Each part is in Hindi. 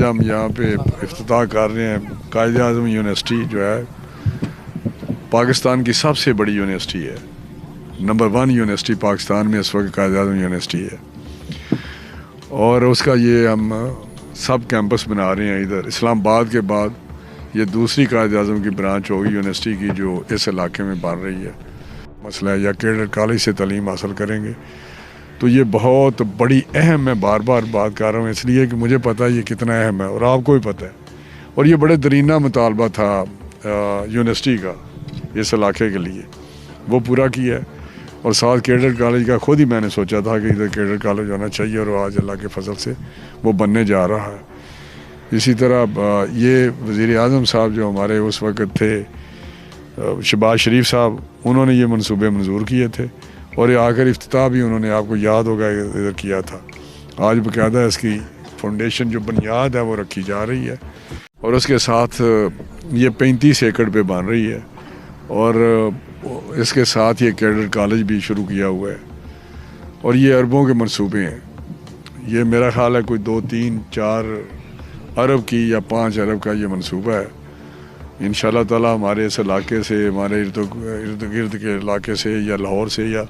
हम यहाँ पे इफ्तिताह कर रहे हैं। कायद-ए-आज़म यूनिवर्सिटी जो है पाकिस्तान की सबसे बड़ी यूनिवर्सिटी है। नंबर 1 यूनिवर्सिटी पाकिस्तान में इस वक्त कायद-ए-आज़म यूनिवर्सिटी है और उसका ये हम सब कैंपस बना रहे हैं। इधर इस्लामाबाद के बाद ये दूसरी कायद-ए-आज़म की ब्रांच होगी यूनिवर्सिटी की जो इस इलाके में बन रही है। मसला है या कैडर कॉलेज से तालीम हासिल करेंगे तो ये बहुत बड़ी अहम है। बार बार बात कर रहा हूँ इसलिए कि मुझे पता है ये कितना अहम है और आपको भी पता है। और ये बड़े दरीना मुतालबा था यूनिवर्सिटी का इस इलाके के लिए, वो पूरा किया है। और साथ कैडर कॉलेज का खुद ही मैंने सोचा था कि इधर कैडर कॉलेज होना चाहिए और आज अल्लाह के फजल से वो बनने जा रहा है। इसी तरह ये वज़ीर आज़म साहब जो हमारे उस वक़्त थे शहबाज शरीफ साहब, उन्होंने ये मंसूबे मंजूर किए थे और ये आखिर इफ्तिताह भी उन्होंने, आपको याद होगा, इधर किया था। आज बाकायदा इसकी फाउंडेशन जो बुनियाद है वो रखी जा रही है और उसके साथ ये 35 एकड़ पे बन रही है और इसके साथ ये कैडर कॉलेज भी शुरू किया हुआ है और ये अरबों के मंसूबे हैं। ये मेरा ख्याल है कोई 2, 3, 4 अरब की या 5 अरब का ये मंसूबा है। इंशाल्लाह ताला हमारे इस इलाके से, हमारे इर्द गिर्द के इलाके से या लाहौर से, या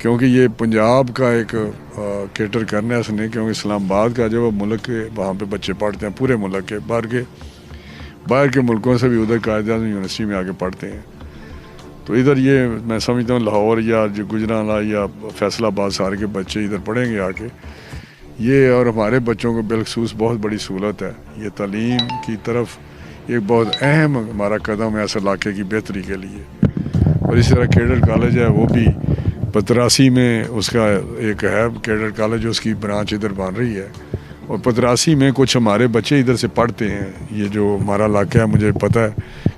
क्योंकि ये पंजाब का एक कैटर करना है इसने, क्योंकि इस्लामाबाद का जो मुल्क के वहाँ पे बच्चे पढ़ते हैं, पूरे मुल्क के, बाहर के मुल्कों से भी उधर कायद-ए-आज़म यूनिवर्सिटी में आके पढ़ते हैं। तो इधर ये मैं समझता हूँ लाहौर या जो गुजरांवाला या फैसलाबाद सारे के बच्चे इधर पढ़ेंगे आके ये, और हमारे बच्चों को बिलखसूस बहुत बड़ी सहूलत है। ये तालीम की तरफ एक बहुत अहम हमारा कदम है इस इलाके की बेहतरी के लिए। और इसी तरह कैडर कॉलेज है, वो भी 85 में उसका एक है कैडर कॉलेज, उसकी ब्रांच इधर बन रही है और 85 में कुछ हमारे बच्चे इधर से पढ़ते हैं। ये जो हमारा इलाका है मुझे पता है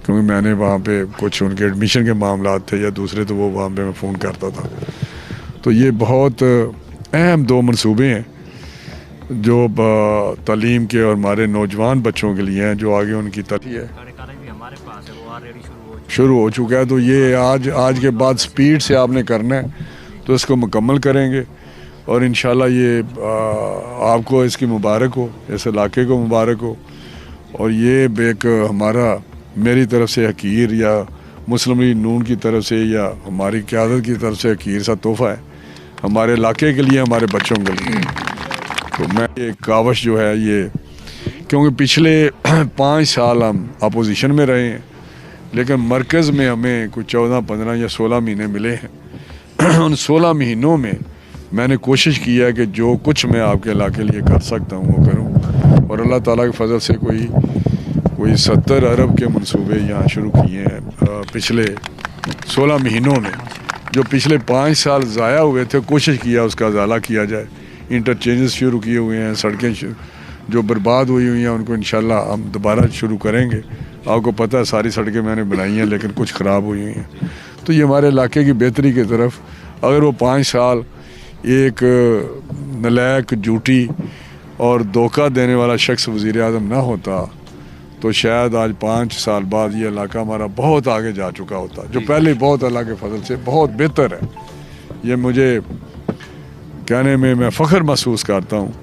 क्योंकि मैंने वहाँ पे कुछ उनके एडमिशन के मामला थे या दूसरे, तो वो वहाँ पे मैं फ़ोन करता था। तो ये बहुत अहम 2 मंसूबे हैं जो तालीम के और हमारे नौजवान बच्चों के लिए हैं, जो आगे उनकी तरक्की है। शुरू हो चुका है, तो ये आज के बाद स्पीड से आपने करना है तो इसको मुकम्मल करेंगे और इंशाल्लाह ये आपको इसकी मुबारक हो, इस इलाके को मुबारक हो। और ये एक हमारा, मेरी तरफ से हकीर या मुस्लिम लीग नून की तरफ से या हमारी क़यादत की तरफ से हकीर सा तोहफ़ा है हमारे इलाके के लिए, हमारे बच्चों के लिए। तो मैं ये कावश जो है ये, क्योंकि पिछले 5 साल हम अपोजिशन में रहे हैं लेकिन मरकज़ में हमें कुछ 14, 15 या 16 महीने मिले हैं। उन 16 महीनों में मैंने कोशिश की है कि जो कुछ मैं आपके इलाके लिए कर सकता हूँ वो करूँ और अल्लाह ताला के फजल से कोई 70 अरब के मंसूबे यहाँ शुरू किए हैं पिछले 16 महीनों में। जो पिछले 5 साल ज़ाया हुए थे, कोशिश किया उसका ज़ाला किया जाए। इंटरचेंजेस शुरू किए हुए हैं, सड़कें जो बर्बाद हुई हुई हैं उनको इंशाल्लाह हम दोबारा शुरू करेंगे। आपको पता है सारी सड़कें मैंने बनाई हैं लेकिन कुछ ख़राब हुई हुई हैं। तो ये हमारे इलाके की बेहतरी की तरफ, अगर वो 5 साल एक नलायक, झूठी और धोखा देने वाला शख्स वज़ीर आज़म ना होता तो शायद आज 5 साल बाद ये इलाका हमारा बहुत आगे जा चुका होता, जो पहले बहुत अल्लाह के फजल से बहुत बेहतर है। ये मुझे कहने में मैं फ़ख्र महसूस करता हूँ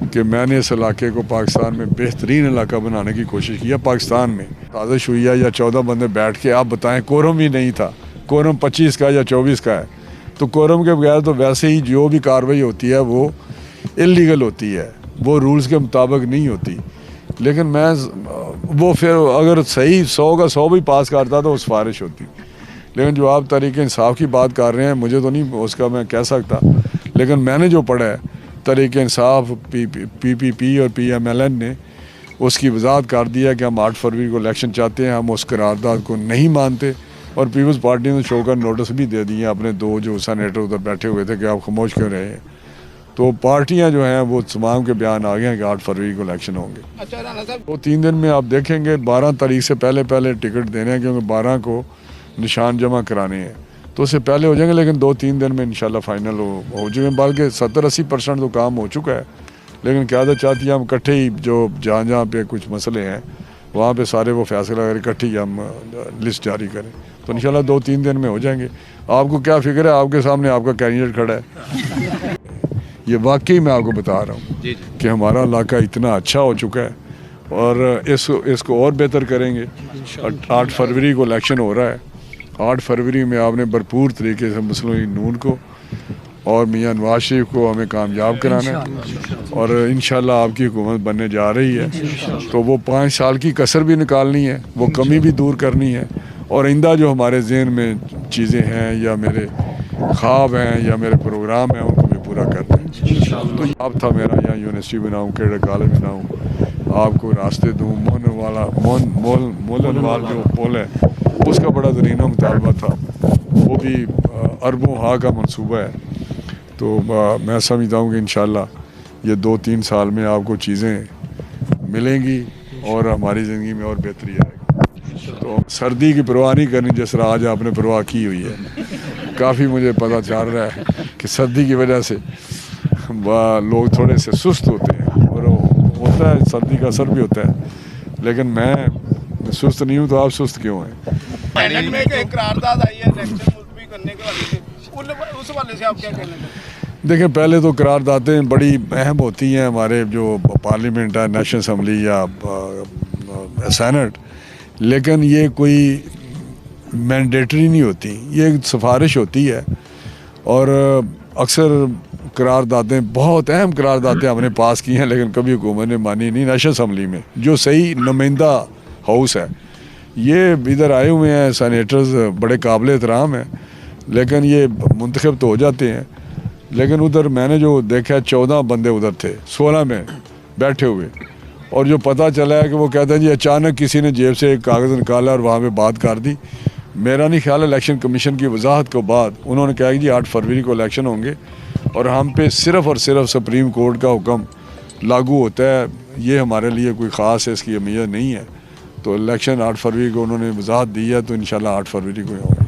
कि मैंने इस इलाके को पाकिस्तान में बेहतरीन इलाका बनाने की कोशिश किया। पाकिस्तान में साजिश हुई है या 14 बंदे बैठ के, आप बताएं, कोरम भी नहीं था, कोरम 25 का या 24 का है, तो कोरम के बगैर तो वैसे ही जो भी कार्रवाई होती है वो इल्लीगल होती है, वो रूल्स के मुताबिक नहीं होती। लेकिन मैं वो फिर अगर सही 100 का 100 भी पास करता तो सिफारिश होती। लेकिन जो आप तरीके इंसाफ की बात कर रहे हैं, मुझे तो नहीं उसका मैं कह सकता, लेकिन मैंने जो पढ़ा है तरीके इंसाफ PPP और PMLN ने उसकी वजाहत कर दिया कि हम 8 फरवरी को इलेक्शन चाहते हैं, हम उस करारदाद को नहीं मानते। और पीपल्स पार्टी ने शोकर नोटिस भी दे दिए अपने 2 जो सेनेटर उधर बैठे हुए थे कि आप खामोश क्यों रहे हैं। तो पार्टियां जो हैं वो तमाम के बयान आ गए हैं कि 8 फरवरी को इलेक्शन होंगे। तो 3 दिन में आप देखेंगे, 12 तारीख से पहले टिकट देने हैं क्योंकि 12 को निशान जमा कराने हैं, तो उससे पहले हो जाएंगे। लेकिन 2-3 दिन में इंशाल्लाह फाइनल हो चुके हैं, बल्कि 70-80% तो काम हो चुका है। लेकिन क़यादत चाहती है हम इकट्ठे ही जो जहाँ पे कुछ मसले हैं वहाँ पे सारे वो फैसला कर इकट्ठी हम लिस्ट जारी करें, तो इंशाल्लाह 2-3 दिन में हो जाएंगे। आपको क्या फिक्र है, आपके सामने आपका कैंडिडेट खड़ा है। ये वाकई मैं आपको बता रहा हूँ कि हमारा इलाका इतना अच्छा हो चुका है और इसको और बेहतर करेंगे। 8 फरवरी को इलेक्शन हो रहा है। 8 फरवरी में आपने भरपूर तरीके से मुस्लिम नून को और मियाँ नवाज शरीफ को हमें कामयाब कराना है और इंशाल्लाह आपकी हुकूमत बनने जा रही है। तो वो 5 साल की कसर भी निकालनी है, वो कमी भी दूर करनी है और आइंदा जो हमारे जहन में चीज़ें हैं या मेरे ख्वाब हैं या मेरे प्रोग्राम हैं उनको भी पूरा करना है। तो आप था मेरा यहाँ यूनिवर्सिटी बनाऊँ, केडर कॉलेज बनाऊँ, आपको रास्ते दूँ, मोलन वाला जो पुल है उसका बड़ा दरीना मुतालबा था, वो भी अरबों हाँ का मंसूबा है। तो मैं समझता हूँ कि इंशाल्लाह ये 2-3 साल में आपको चीज़ें मिलेंगी और हमारी ज़िंदगी में और बेहतरी आएगी। तो सर्दी की परवाह नहीं करनी जिस तरह आज आपने परवाह की हुई है। काफ़ी मुझे पता चल रहा है कि सर्दी की वजह से लोग थोड़े से सुस्त होते हैं और होता है, सर्दी का असर भी होता है, लेकिन मैं सुस्त नहीं हूँ। तो आप सुस्त क्यों हैं? में एक करारदाद आई है इलेक्शन मुलतवी करने के हवाले से, उस हवाले से आप क्या कहना चाहते हैं? देखिए, पहले तो करारदादें बड़ी अहम होती हैं हमारे जो पार्लियामेंट है, नेशनल असम्बली या सेनेट, लेकिन ये कोई मैंडेटरी नहीं होती, ये एक सिफारिश होती है। और अक्सर करारदादें, बहुत अहम करारदादें हमने पास की हैं लेकिन कभी हुकूमत ने मानी नहीं। नेशनल असम्बली में जो सही नुमाइंदा हाउस है, ये इधर आए हुए हैं सेनेटर्स, बड़े काबिल एहतराम हैं, लेकिन ये मुंतखब तो हो जाते हैं। लेकिन उधर मैंने जो देखा 14 बंदे उधर थे, 16 में बैठे हुए, और जो पता चला है कि वो कहते हैं जी अचानक किसी ने जेब से एक कागज़ निकाला और वहाँ पे बात कर दी। मेरा नहीं ख्याल, इलेक्शन कमीशन की वजाहत के बाद उन्होंने कहा कि जी 8 फरवरी को इलेक्शन होंगे और हम पे सिर्फ़ और सिर्फ सुप्रीम कोर्ट का हुक्म लागू होता है। ये हमारे लिए कोई ख़ास है, इसकी अहमियत नहीं है। तो इलेक्शन 8 फरवरी को उन्होंने वजाहत दी है, तो इंशाल्लाह 8 फरवरी को होगा।